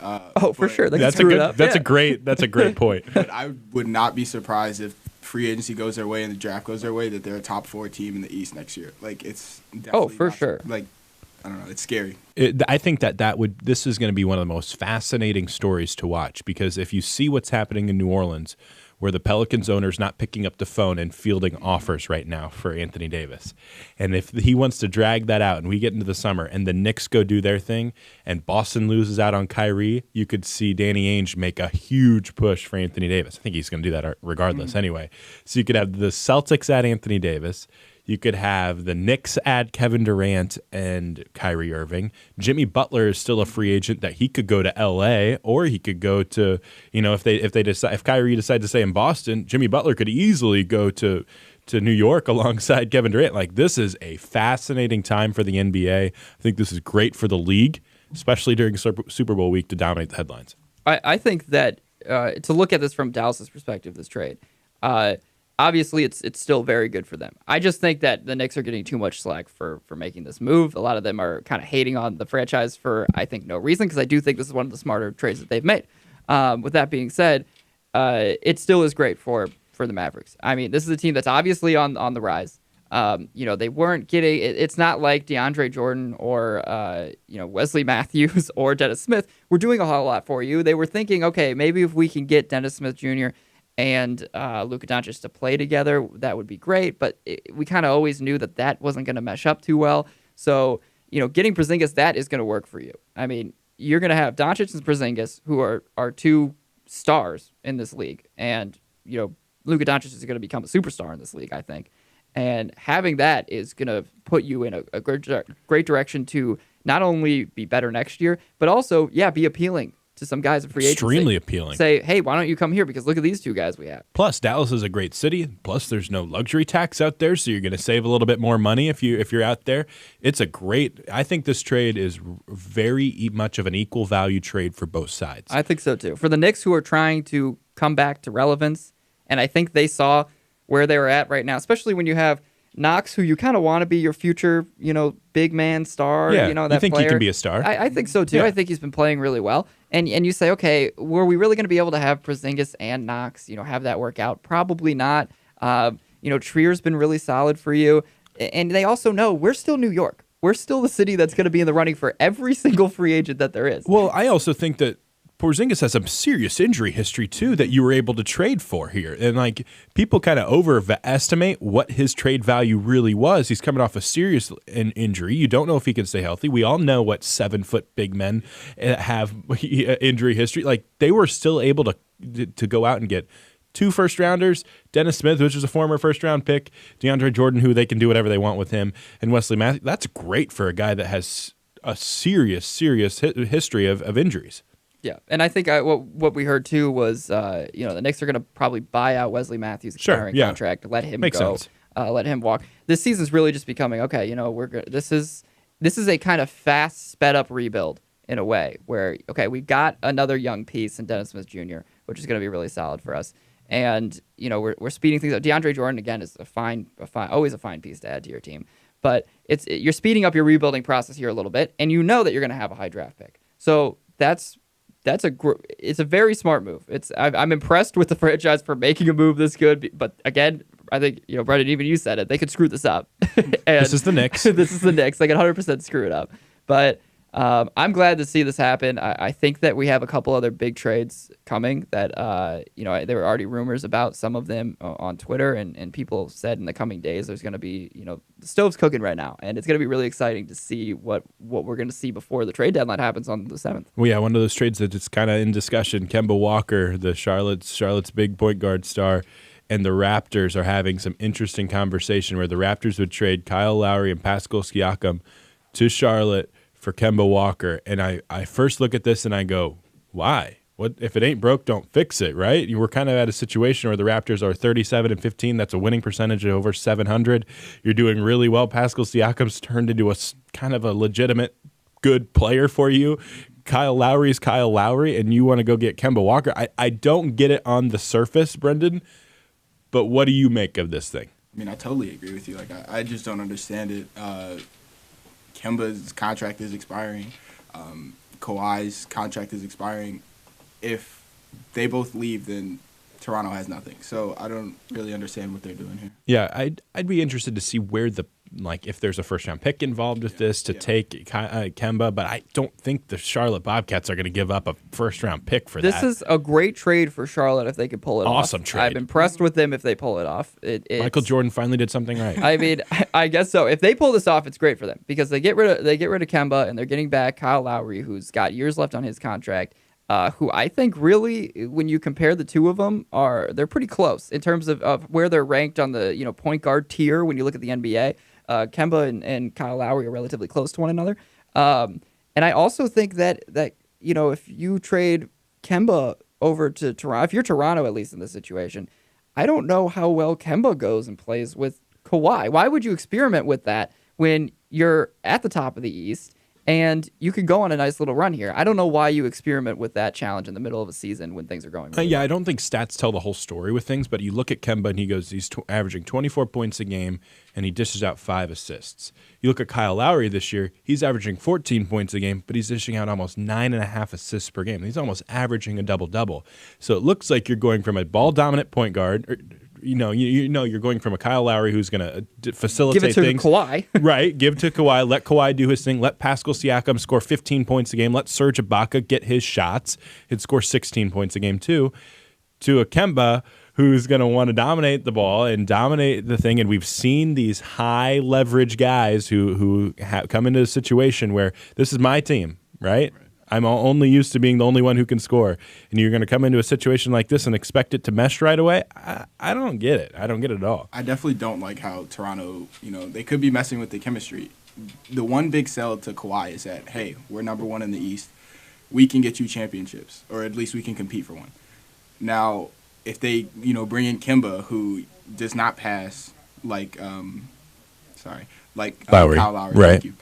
For sure. That's a great point. But I would not be surprised if free agency goes their way and the draft goes their way, that they're a top 4 team in the East next year. Like, it's definitely for sure. Like, I don't know. It's scary. I think this is going to be one of the most fascinating stories to watch, because if you see what's happening in New Orleans, where the Pelicans owner's not picking up the phone and fielding offers right now for Anthony Davis. And if he wants to drag that out and we get into the summer and the Knicks go do their thing and Boston loses out on Kyrie, you could see Danny Ainge make a huge push for Anthony Davis. I think he's going to do that regardless anyway. So you could have the Celtics add Anthony Davis. You could have the Knicks add Kevin Durant and Kyrie Irving. Jimmy Butler is still a free agent that he could go to LA, or he could go to, if Kyrie decides to stay in Boston, Jimmy Butler could easily go to New York alongside Kevin Durant. Like, this is a fascinating time for the NBA. I think this is great for the league, especially during Super Bowl week, to dominate the headlines. I think that to look at this from Dallas's perspective, this trade, obviously, it's still very good for them. I just think that the Knicks are getting too much slack for making this move. A lot of them are kind of hating on the franchise for, I think, no reason, because I do think this is one of the smarter trades that they've made. With that being said, it still is great for the Mavericks. I mean, this is a team that's obviously on the rise. They weren't getting. It's not like DeAndre Jordan or Wesley Matthews or Dennis Smith were doing a whole lot for you. They were thinking, okay, maybe if we can get Dennis Smith Jr. and Luka Doncic to play together, that would be great. But we kind of always knew that wasn't going to mesh up too well. So, getting Porzingis, that is going to work for you. I mean, you're going to have Doncic and Porzingis, who are two stars in this league. And, Luka Doncic is going to become a superstar in this league, I think. And having that is going to put you in a great direction to not only be better next year, but also, be appealing to some guys in free agency. Extremely appealing. Say, hey, why don't you come here? Because look at these two guys we have. Plus, Dallas is a great city. Plus, there's no luxury tax out there, so you're going to save a little bit more money if you're out there. It's a great. I think this trade is very much of an equal value trade for both sides. I think so too. For the Knicks, who are trying to come back to relevance, and I think they saw where they were at right now, especially when you have Knox, who you kind of want to be your future, big man star. Yeah, that you think player. He can be a star? I think so too. Yeah. I think he's been playing really well. And you say, okay, were we really going to be able to have Porzingis and Knox, have that work out? Probably not. Trier's been really solid for you. And they also know we're still New York. We're still the city that's going to be in the running for every single free agent that there is. Well, I also think that Porzingis has some serious injury history, too, that you were able to trade for here. And, people kind of overestimate what his trade value really was. He's coming off a serious injury. You don't know if he can stay healthy. We all know what 7-foot big men have injury history. They were still able to go out and get 2 first-rounders, Dennis Smith, which is a former first-round pick, DeAndre Jordan, who they can do whatever they want with him, and Wesley Matthews. That's great for a guy that has a serious history of injuries. Yeah, and I think what we heard too was the Knicks are going to probably buy out Wesley Matthews' expiring contract, let him Makes go, sense. Let him walk. This season's really just becoming we're good. This is a kind of fast, sped up rebuild in a way where we've got another young piece in Dennis Smith Jr., which is going to be really solid for us, and we're speeding things up. DeAndre Jordan again is always a fine piece to add to your team, but you're speeding up your rebuilding process here a little bit, and that you're going to have a high draft pick, so that's it's a very smart move. I'm impressed with the franchise for making a move this good. But again, I think, Brendan, even you said it. They could screw this up. And this is the Knicks. This is the Knicks. They could 100% screw it up. But I'm glad to see this happen. I think that we have a couple other big trades coming that, there were already rumors about some of them on Twitter, and people said in the coming days there's going to be, the stove's cooking right now, and it's going to be really exciting to see what we're going to see before the trade deadline happens on the 7th. Well, yeah, one of those trades that's kind of in discussion, Kemba Walker, the Charlotte's big point guard star, and the Raptors are having some interesting conversation where the Raptors would trade Kyle Lowry and Pascal Siakam to Charlotte for Kemba Walker. And I first look at this and I go, why? What if it ain't broke, don't fix it, right? You were kind of at a situation where the Raptors are 37-15. That's a winning percentage of over 700. You're doing really well. Pascal Siakam's turned into a kind of a legitimate good player for you. Kyle Lowry's Kyle Lowry, and you want to go get Kemba Walker. I don't get it on the surface, Brendan, but what do you make of this thing? I mean, I totally agree with you. Like, I just don't understand it. Kemba's contract is expiring. Kawhi's contract is expiring. If they both leave, then Toronto has nothing. So I don't really understand what they're doing here. Yeah, I'd be interested to see where if there's a first-round pick involved with this to take Kemba, but I don't think the Charlotte Bobcats are going to give up a first-round pick for that. This is a great trade for Charlotte if they could pull it off. Awesome trade. I'm impressed with them if they pull it off. Michael Jordan finally did something right. I mean, I guess so. If they pull this off, it's great for them because they get rid of Kemba and they're getting back Kyle Lowry, who's got years left on his contract. Who I think really, when you compare the two of them, they're pretty close in terms of where they're ranked on the point guard tier when you look at the NBA. Kemba and Kyle Lowry are relatively close to one another. And I also think that if you trade Kemba over to Toronto, if you're Toronto at least in this situation, I don't know how well Kemba goes and plays with Kawhi. Why would you experiment with that when you're at the top of the East? And you could go on a nice little run here. I don't know why you experiment with that challenge in the middle of a season when things are going really well. I don't think stats tell the whole story with things, but you look at Kemba and he's averaging 24 points a game, and he dishes out 5 assists. You look at Kyle Lowry this year, he's averaging 14 points a game, but he's dishing out almost 9.5 assists per game. He's almost averaging a double-double. So it looks like you're going from a ball-dominant point guard you're going from a Kyle Lowry who's going to facilitate things. Give it to Kawhi. Right. Give it to Kawhi. Let Kawhi do his thing. Let Pascal Siakam score 15 points a game. Let Serge Ibaka get his shots. He'd score 16 points a game too. To a Kemba who's going to want to dominate the ball and dominate the thing. And we've seen these high leverage guys who come into a situation where this is my team, right? I'm only used to being the only one who can score. And you're going to come into a situation like this and expect it to mesh right away? I don't get it. I don't get it at all. I definitely don't like how Toronto, they could be messing with the chemistry. The one big sell to Kawhi is that, hey, we're number one in the East. We can get you championships, or at least we can compete for one. Now, if they, bring in Kemba, who does not pass like Kyle Lowry. Right. Thank you.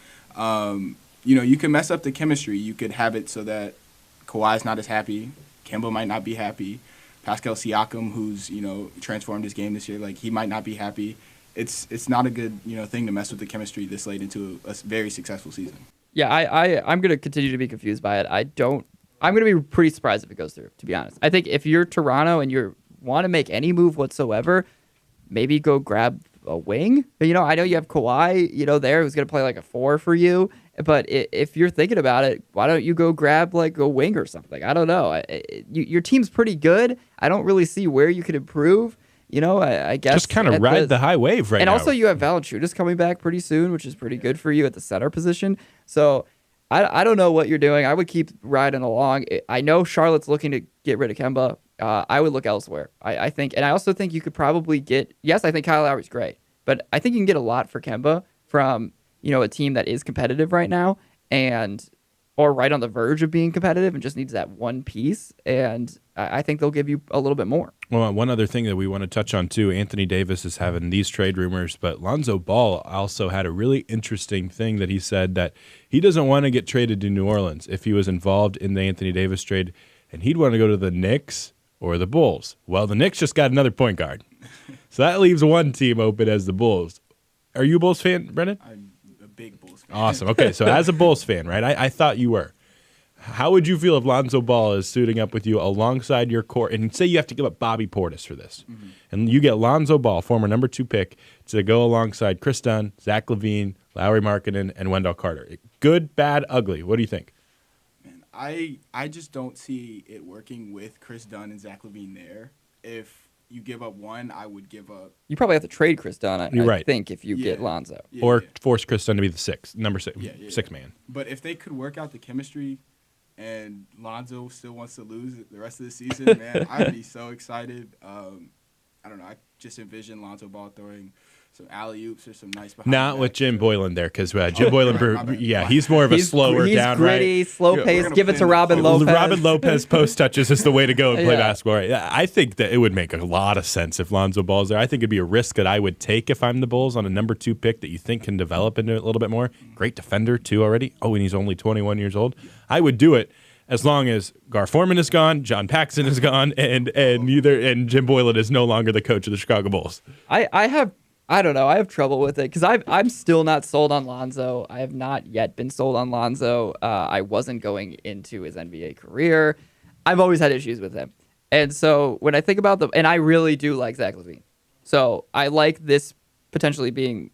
You can mess up the chemistry. You could have it so that Kawhi's not as happy. Kemba might not be happy. Pascal Siakam, who's, transformed his game this year, he might not be happy. It's not a good, thing to mess with the chemistry this late into a very successful season. Yeah, I'm going to continue to be confused by it. I'm going to be pretty surprised if it goes through, to be honest. I think if you're Toronto and you want to make any move whatsoever, maybe go grab a wing. I know you have Kawhi, there, who's going to play like a 4 for you. But if you're thinking about it, why don't you go grab like a wing or something? I don't know. Your team's pretty good. I don't really see where you could improve. I guess just kind of ride the high wave right now. And also you have Valanciunas coming back pretty soon, which is pretty good for you at the center position. So I don't know what you're doing. I would keep riding along. I know Charlotte's looking to get rid of Kemba. I would look elsewhere. I think, and I also think you could probably get. Yes, I think Kyle Lowry's great, but I think you can get a lot for Kemba from a team that is competitive right now or right on the verge of being competitive and just needs that one piece. And I think they'll give you a little bit more. Well, one other thing that we want to touch on too, Anthony Davis is having these trade rumors, but Lonzo Ball also had a really interesting thing that he said that he doesn't want to get traded to New Orleans if he was involved in the Anthony Davis trade, and he'd want to go to the Knicks or the Bulls. Well, the Knicks just got another point guard. So that leaves one team open as the Bulls. Are you a Bulls fan, Brendan? I'm a big Bulls fan. Awesome. Okay, so as a Bulls fan, right, I thought you were. How would you feel if Lonzo Ball is suiting up with you alongside your core? And say you have to give up Bobby Portis for this. Mm-hmm. And you get Lonzo Ball, former number 2 pick, to go alongside Chris Dunn, Zach LaVine, Lauri Markkanen, and Wendell Carter. Good, bad, ugly. What do you think? Man, I just don't see it working with Chris Dunn and Zach LaVine there. If you give up one, I would give up. You probably have to trade Chris Dunn, I think, if you get Lonzo. Or force Chris Dunn to be the number six man. But if they could work out the chemistry and Lonzo still wants to lose the rest of the season, man, I'd be so excited. I don't know. I just envision Lonzo Ball throwing some alley-oops or some nice behind. Not with Jim Boylan there, because Jim Boylan, he's more of a slower down, gritty, slow pace. Give it to Robin Lopez. Robin Lopez post touches is the way to go and play basketball. Right? I think that it would make a lot of sense if Lonzo Ball's there. I think it'd be a risk that I would take if I'm the Bulls on a number 2 pick that you think can develop into it a little bit more. Great defender too already. Oh, and he's only 21 years old. I would do it. As long as Gar Forman is gone, John Paxson is gone, and Jim Boylan is no longer the coach of the Chicago Bulls. I don't know. I have trouble with it because I'm still not sold on Lonzo. I have not yet been sold on Lonzo. I wasn't going into his NBA career. I've always had issues with him. And so when I think about and I really do like Zach LaVine. So I like this potentially being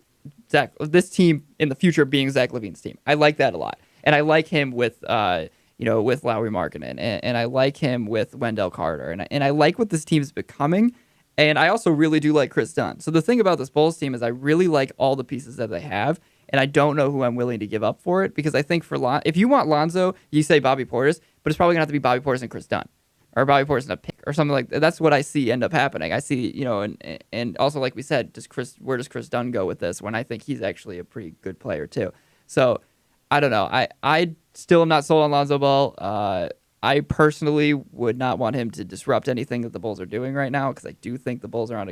this team in the future being Zach LaVine's team. I like that a lot. And I like him with with Lauri Markkanen, and I like him with Wendell Carter, and I like what this team is becoming, and I also really do like Chris Dunn. So the thing about this Bulls team is I really like all the pieces that they have, and I don't know who I'm willing to give up for it, because I think if you want Lonzo, you say Bobby Portis, but it's probably going to have to be Bobby Portis and Chris Dunn, or Bobby Portis and a pick, or something like that. That's what I see end up happening. I see, and also like we said, where does Chris Dunn go with this, when I think he's actually a pretty good player too. So I don't know. I still am not sold on Lonzo Ball. I personally would not want him to disrupt anything that the Bulls are doing right now, because I do think the Bulls are on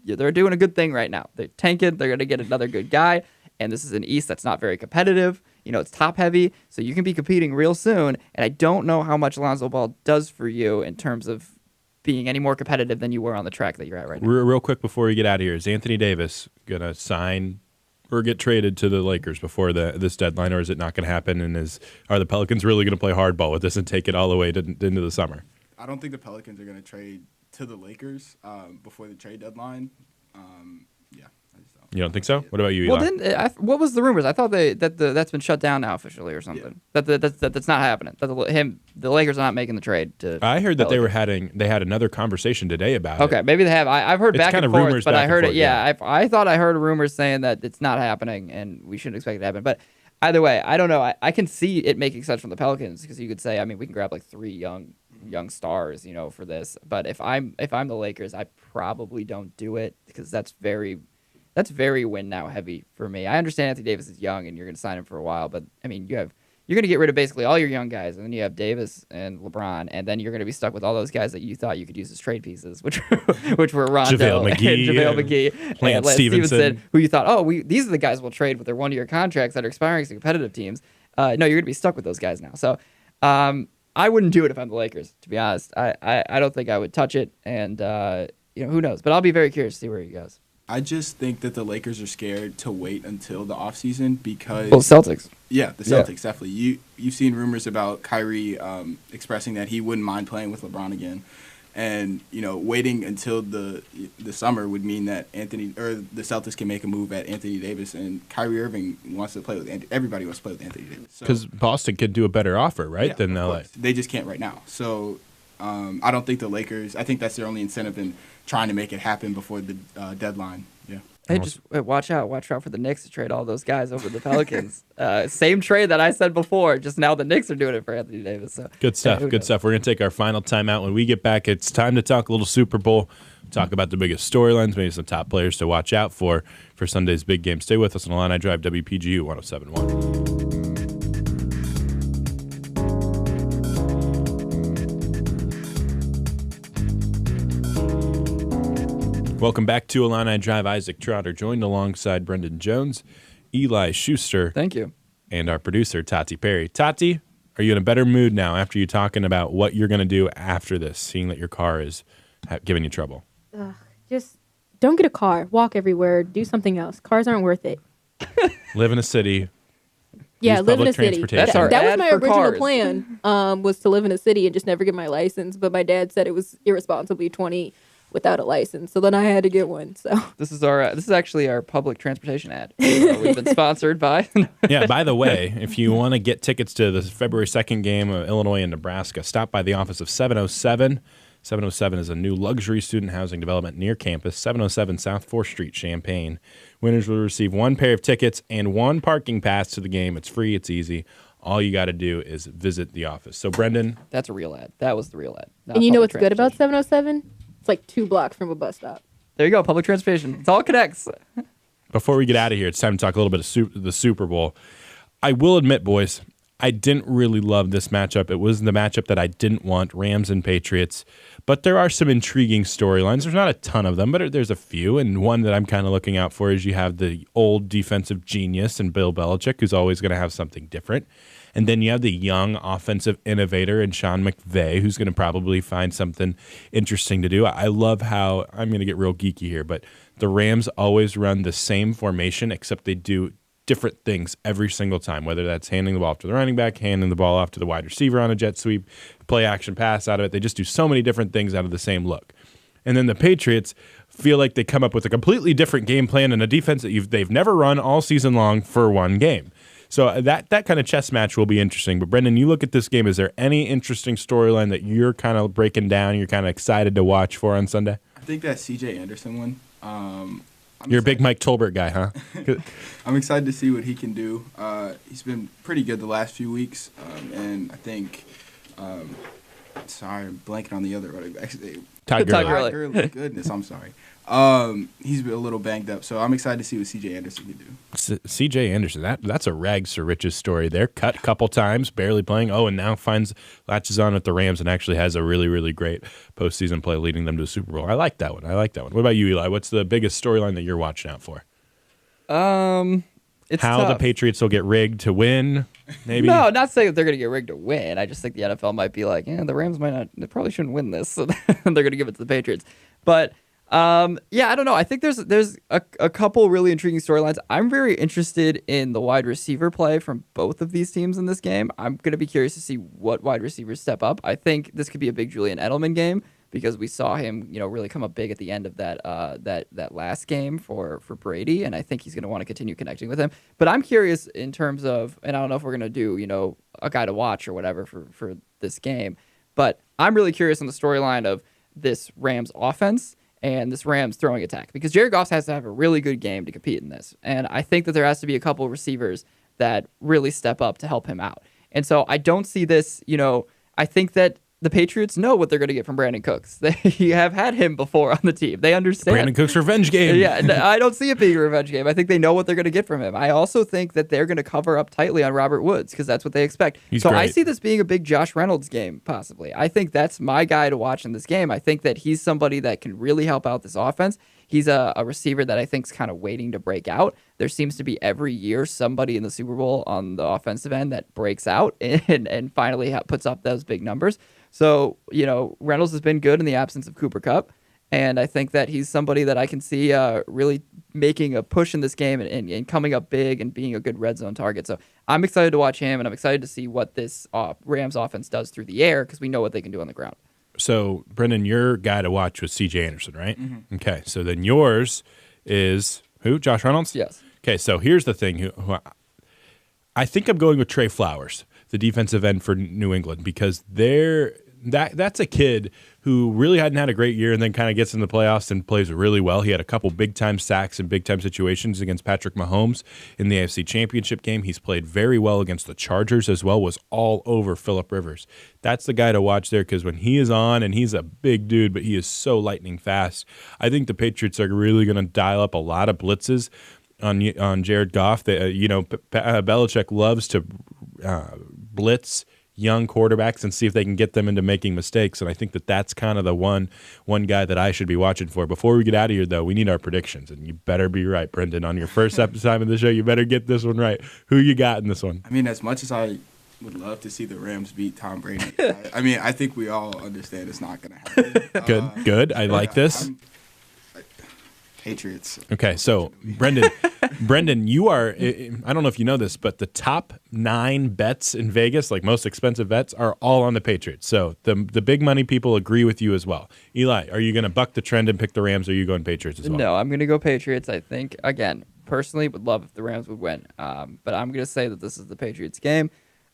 they're doing a good thing right now. They're tanking. They're going to get another good guy, and this is an East that's not very competitive. It's top heavy, so you can be competing real soon, and I don't know how much Lonzo Ball does for you in terms of being any more competitive than you were on the track that you're at right now. Real quick before we get out of here, is Anthony Davis going to sign or get traded to the Lakers before this deadline, or is it not going to happen? And are the Pelicans really going to play hardball with this and take it all the way into the summer? I don't think the Pelicans are going to trade to the Lakers before the trade deadline. I just don't. You don't think so? What about you, Eli? Well, what was the rumors? I thought that's been shut down now officially or something. Yeah. That's not happening. The Lakers are not making the trade. I heard that they had another conversation today about it. Okay, maybe they have. I've heard back and forth, but I heard it. Yeah, I thought I heard rumors saying that it's not happening and we shouldn't expect it to happen. But either way, I don't know. I can see it making sense from the Pelicans, because you could say, we can grab like 3 young stars, for this. But if I'm the Lakers, I probably don't do it, because that's very win now heavy for me. I understand Anthony Davis is young and you're going to sign him for a while, but you're going to get rid of basically all your young guys, and then you have Davis and LeBron, and then you're going to be stuck with all those guys that you thought you could use as trade pieces, which were Rondo JaVale McGee, Lance Stevenson, who you thought, these are the guys we'll trade with their 1-year contracts that are expiring to competitive teams. No, you're going to be stuck with those guys now. So I wouldn't do it if I'm the Lakers, to be honest. I don't think I would touch it, and who knows? But I'll be very curious to see where he goes. I just think that the Lakers are scared to wait until the offseason because... Well, Celtics. Yeah, the Celtics, definitely. You've seen rumors about Kyrie expressing that he wouldn't mind playing with LeBron again. And, waiting until the summer would mean that the Celtics can make a move at Anthony Davis, and Kyrie Irving wants to play with everybody wants to play with Anthony Davis. Because Boston could do a better offer, right, than LA. They just can't right now. So I don't think the Lakers... I think that's their only incentive in trying to make it happen before the deadline. Yeah. Hey, just watch out for the Knicks to trade all those guys over the Pelicans. Same trade that I said before. Just now the Knicks are doing it for Anthony Davis. So good stuff. Good stuff. We're gonna take our final timeout. When we get back, it's time to talk a little Super Bowl. Talk about the biggest storylines, maybe some top players to watch out for Sunday's big game. Stay with us on Illini Drive, WPGU 107.1. Welcome back to Illini Drive. Isaac Trotter joined alongside Brendan Jones, Eli Schuster. Thank you. And our producer, Tati Perry. Tati, are you in a better mood now after you talking about what you're going to do after this, seeing that your car is giving you trouble? Just don't get a car. Walk everywhere. Do something else. Cars aren't worth it. Live in a city. Yeah, Use live in a public city. transportation. That's our That was ad my for original cars. plan. Was to live in a city and just never get my license. But my dad said it was irresponsibly 20 without a license. So then I had to get one. So This is actually our public transportation ad. We've been sponsored by. Yeah, by the way, if you want to get tickets to the February 2nd game of Illinois and Nebraska, stop by the office of 707. 707 is a new luxury student housing development near campus, 707 South 4th Street, Champaign. Winners will receive 1 pair of tickets and 1 parking pass to the game. It's free. It's easy. All you got to do is visit the office. So, Brendan. That's a real ad. That was the real ad. not and you know public what's good about transportation. 707? It's like 2 blocks from a bus stop. There you go. Public transportation. It all connects. Before we get out of here, it's time to talk a little bit of the Super Bowl. I will admit, boys, I didn't really love this matchup. It was the matchup that I didn't want, Rams and Patriots. But there are some intriguing storylines. There's not a ton of them, but there's a few. And one that I'm kind of looking out for is you have the old defensive genius and Bill Belichick, who's always going to have something different. And then you have the young offensive innovator and Sean McVay, who's going to probably find something interesting to do. I love how, I'm going to get real geeky here, but the Rams always run the same formation, except they do different things every single time, whether that's handing the ball off to the running back, handing the ball off to the wide receiver on a jet sweep, play action pass out of it. They just do so many different things out of the same look. And then the Patriots feel like they come up with a completely different game plan and a defense that they've never run all season long for one game. So that kind of chess match will be interesting. But Brendan, you look at this game, is there any interesting storyline that you're kind of breaking down, you're kind of excited to watch for on Sunday? I think that C.J. Anderson one. You're a big Mike Tolbert guy, huh? I'm excited to see what he can do. He's been pretty good the last few weeks, and I think. Sorry, I'm blanking on the other running back. Todd Todd Gurley. Gurley. Gurley. Goodness, I'm sorry. He's been a little banged up, so I'm excited to see what C.J. Anderson can do. C.J. Anderson, that's a rags to riches story there. Cut a couple times, barely playing. Oh, and now latches on with the Rams and actually has a really, really great postseason play leading them to the Super Bowl. I like that one. What about you, Eli? What's the biggest storyline that you're watching out for? It's How tough. the Patriots will get rigged to win, maybe? No, not saying that they're going to get rigged to win. I just think the NFL might be like, the Rams might not. They probably shouldn't win this, so they're going to give it to the Patriots. But I don't know. I think there's a couple really intriguing storylines. I'm very interested in the wide receiver play from both of these teams in this game. I'm going to be curious to see what wide receivers step up. I think this could be a big Julian Edelman game because we saw him, really come up big at the end of that last game for Brady, and I think he's going to want to continue connecting with him. But I'm curious in terms of, and I don't know if we're going to do, a guy to watch or whatever for this game, but I'm really curious on the storyline of this Rams offense and this Rams throwing attack, because Jared Goff has to have a really good game to compete in this. And I think that there has to be a couple of receivers that really step up to help him out. And so I don't see this, I think that the Patriots know what they're going to get from Brandon Cooks. They have had him before on the team. They understand. Brandon Cooks' revenge game. Yeah, I don't see it being a revenge game. I think they know what they're going to get from him. I also think that they're going to cover up tightly on Robert Woods because that's what they expect. He's so great. I see this being a big Josh Reynolds game, possibly. I think that's my guy to watch in this game. I think that he's somebody that can really help out this offense. He's a receiver that I think is kind of waiting to break out. There seems to be every year somebody in the Super Bowl on the offensive end that breaks out and finally puts up those big numbers. So, Reynolds has been good in the absence of Cooper Kupp, and I think that he's somebody that I can see really making a push in this game and coming up big and being a good red zone target. So I'm excited to watch him, and I'm excited to see what this Rams offense does through the air because we know what they can do on the ground. So, Brendan, your guy to watch was C.J. Anderson, right? Mm-hmm. Okay, so then yours is who? Josh Reynolds? Yes. Okay, so here's the thing. Who I think I'm going with Trey Flowers, the defensive end for New England, because that's a kid who really hadn't had a great year and then kind of gets in the playoffs and plays really well. He had a couple big-time sacks in big-time situations against Patrick Mahomes in the AFC Championship game. He's played very well against the Chargers as well, was all over Phillip Rivers. That's the guy to watch there because when he is on, and he's a big dude, but he is so lightning fast, I think the Patriots are really going to dial up a lot of blitzes on Jared Goff. Belichick loves to blitz young quarterbacks and see if they can get them into making mistakes. And I think that's kind of the one guy that I should be watching for. Before we get out of here, though, we need our predictions. And you better be right, Brendan. On your first time of the show, you better get this one right. Who you got in this one? I mean, as much as I would love to see the Rams beat Tom Brady, I think we all understand it's not going to happen. Good. I like this. Patriots. Okay, so Brendan, you are, I don't know if you know this, but the top 9 bets in Vegas, like most expensive bets, are all on the Patriots. So the big money people agree with you as well. Eli, are you going to buck the trend and pick the Rams, or are you going Patriots as well? No, I'm going to go Patriots. I think, again, personally would love if the Rams would win. But I'm going to say that this is the Patriots game.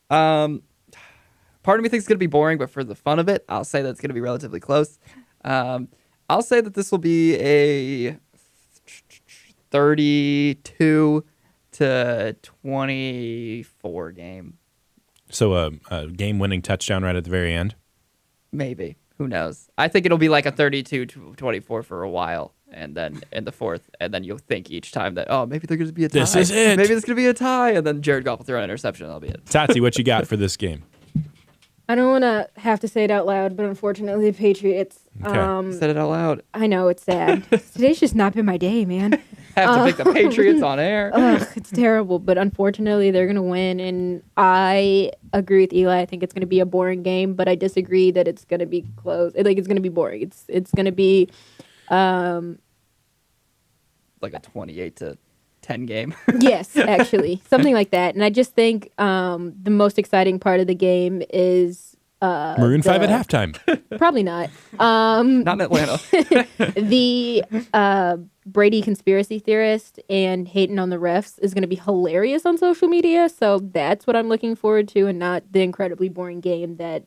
Part of me thinks it's going to be boring, but for the fun of it, I'll say that it's going to be relatively close. I'll say that this will be a 32 to 24 game. So a game-winning touchdown right at the very end? Maybe. Who knows? I think it'll be like a 32 to 24 for a while. And then in the fourth, and then you'll think each time that, oh, maybe there's going to be a tie. This is it. Maybe there's going to be a tie. And then Jared Goff will throw an interception, and that'll be it. Tati, what you got for this game? I don't want to have to say it out loud, but unfortunately, the Patriots. Okay. Said it out loud. I know, it's sad. Today's just not been my day, man. Have to pick the Patriots on air. Ugh, it's terrible, but unfortunately, they're going to win. And I agree with Eli. I think it's going to be a boring game, but I disagree that it's going to be close. Like, it's going to be boring. It's going to be like a 28 to 10 game. Yes, actually, something like that. And I just think the most exciting part of the game is Maroon 5 at halftime. probably not. Not in Atlanta. The Brady conspiracy theorist and hating on the refs is going to be hilarious on social media. So that's what I'm looking forward to, and not the incredibly boring game that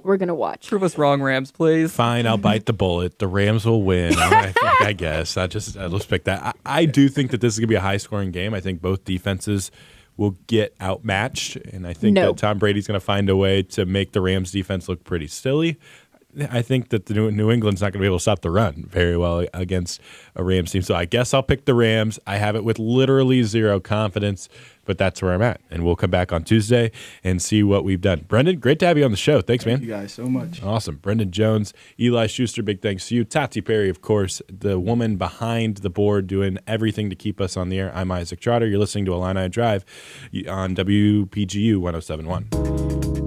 we're going to watch. Prove us wrong, Rams, please. Fine, I'll bite the bullet. The Rams will win. I guess. I'll just pick that. I do think that this is going to be a high-scoring game. I think both defenses will get outmatched, and I think that Tom Brady's going to find a way to make the Rams defense look pretty silly. I think that the New England's not going to be able to stop the run very well against a Rams team. So I guess I'll pick the Rams. I have it with literally zero confidence, but that's where I'm at. And we'll come back on Tuesday and see what we've done. Brendan, great to have you on the show. Thanks, man. Thank you guys so much. Awesome. Brendan Jones, Eli Schuster, big thanks to you. Tati Perry, of course, the woman behind the board doing everything to keep us on the air. I'm Isaac Trotter. You're listening to Illini Drive on WPGU 107.1.